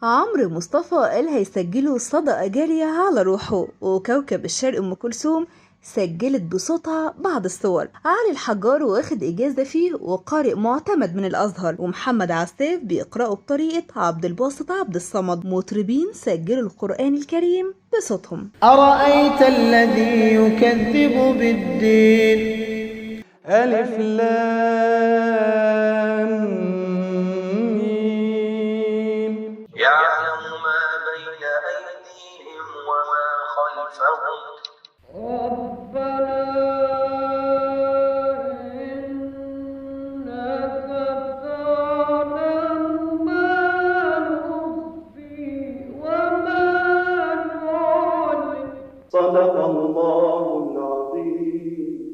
عمرو مصطفى قال هيسجلوا صدقة جارية على روحه، وكوكب الشرق أم كلثوم سجلت بصوتها بعض الصور. علي الحجار واخد إجازة فيه وقارئ معتمد من الأزهر، ومحمد عساف بيقرأوا بطريقة عبد الباسط عبد الصمد. مطربين سجلوا القرآن الكريم بصوتهم. أرأيت الذي يكذب بالدين ألف لام ميم يعلم ما بين أيديهم وما خلفهم ربنا إنك تعلم ما نخفي وما نعلن صدق الله العظيم.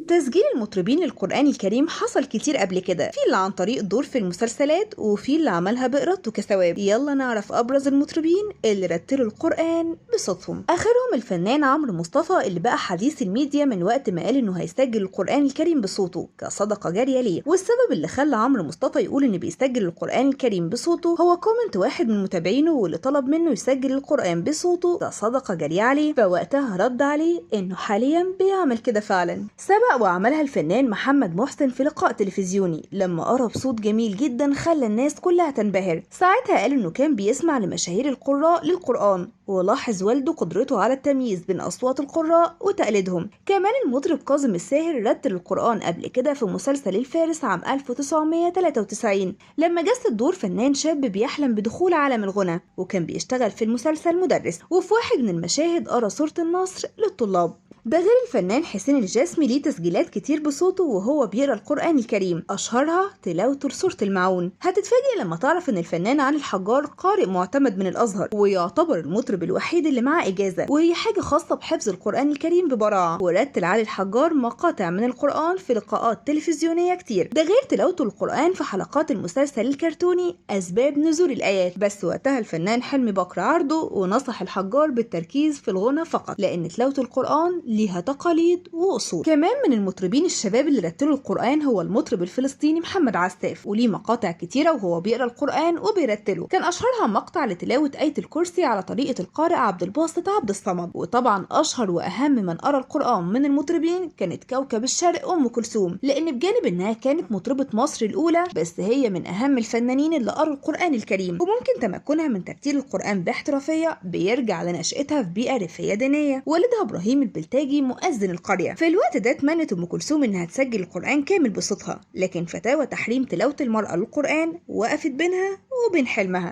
تسجيل المطربين للقرآن الكريم حصل كتير قبل كده، في اللي عن طريق دور في المسلسلات وفي اللي عملها بإرادته كثواب. يلا نعرف أبرز المطربين اللي رتلوا القرآن بصوتهم. آخرهم الفنان عمرو مصطفى اللي بقى حديث الميديا من وقت ما قال إنه هيسجل القرآن الكريم بصوته كصدقة جارية ليه. والسبب اللي خلى عمرو مصطفى يقول إنه بيسجل القرآن الكريم بصوته هو كومنت واحد من متابعينه واللي طلب منه يسجل القرآن بصوته كصدقة جارية عليه، فوقتها رد عليه إنه حاليا بيعمل كده فعلا. سبق وعملها الفنان محمد محسن في لقاء تلفزيوني لما قرا بصوت جميل جدا خلى الناس كلها تنبهر. ساعتها قال انه كان بيسمع لمشاهير القراء للقرآن، ولاحظ والده قدرته على التمييز بين أصوات القراء وتقليدهم. كمان المطرب كاظم الساهر رتل القرآن قبل كده في مسلسل الفارس عام 1993 لما جسد دور فنان شاب بيحلم بدخول عالم الغنى، وكان بيشتغل في المسلسل مدرس، وفي واحد من المشاهد قرا سورة النصر للطلاب. ده غير الفنان حسين الجسمي ليه تسجيلات كتير بصوته وهو بيقرا القرآن الكريم، أشهرها تلاوته لسورة المعون. هتتفاجئ لما تعرف إن الفنان علي الحجار قارئ معتمد من الأزهر، ويعتبر المطرب الوحيد اللي معاه إجازة، وهي حاجة خاصة بحفظ القرآن الكريم ببراعة. ورتل علي الحجار مقاطع من القرآن في لقاءات تلفزيونية كتير، ده غير تلاوته القرآن في حلقات المسلسل الكرتوني أسباب نزول الآيات. بس وقتها الفنان حلمي بكر عرضه ونصح الحجار بالتركيز في الغنى فقط، لأن تلاوة القرآن ليها تقاليد وأصول. كمان من المطربين الشباب اللي رتلوا القرآن هو المطرب الفلسطيني محمد عساف، وليه مقاطع كتيرة وهو بيقرأ القرآن وبيرتله. كان أشهرها مقطع لتلاوة آية الكرسي على طريقة القارئ عبد الباسط عبد الصمد. وطبعا أشهر وأهم من قرأ القرآن من المطربين كانت كوكب الشرق أم كلثوم، لأن بجانب إنها كانت مطربة مصر الأولى، بس هي من أهم الفنانين اللي قرأوا القرآن الكريم. وممكن تمكنها من ترتيل القرآن باحترافية بيرجع لنشأتها في بيئة ريفية دينية. والدها إبراهيم البلتاجي مؤذن القرية. في الوقت ده اتمنت أم كلثوم إنها تسجل القرآن كامل بصوتها، لكن فتاوى تحريم تلاوة المرأة للقرآن وقفت بينها وبين حلمها.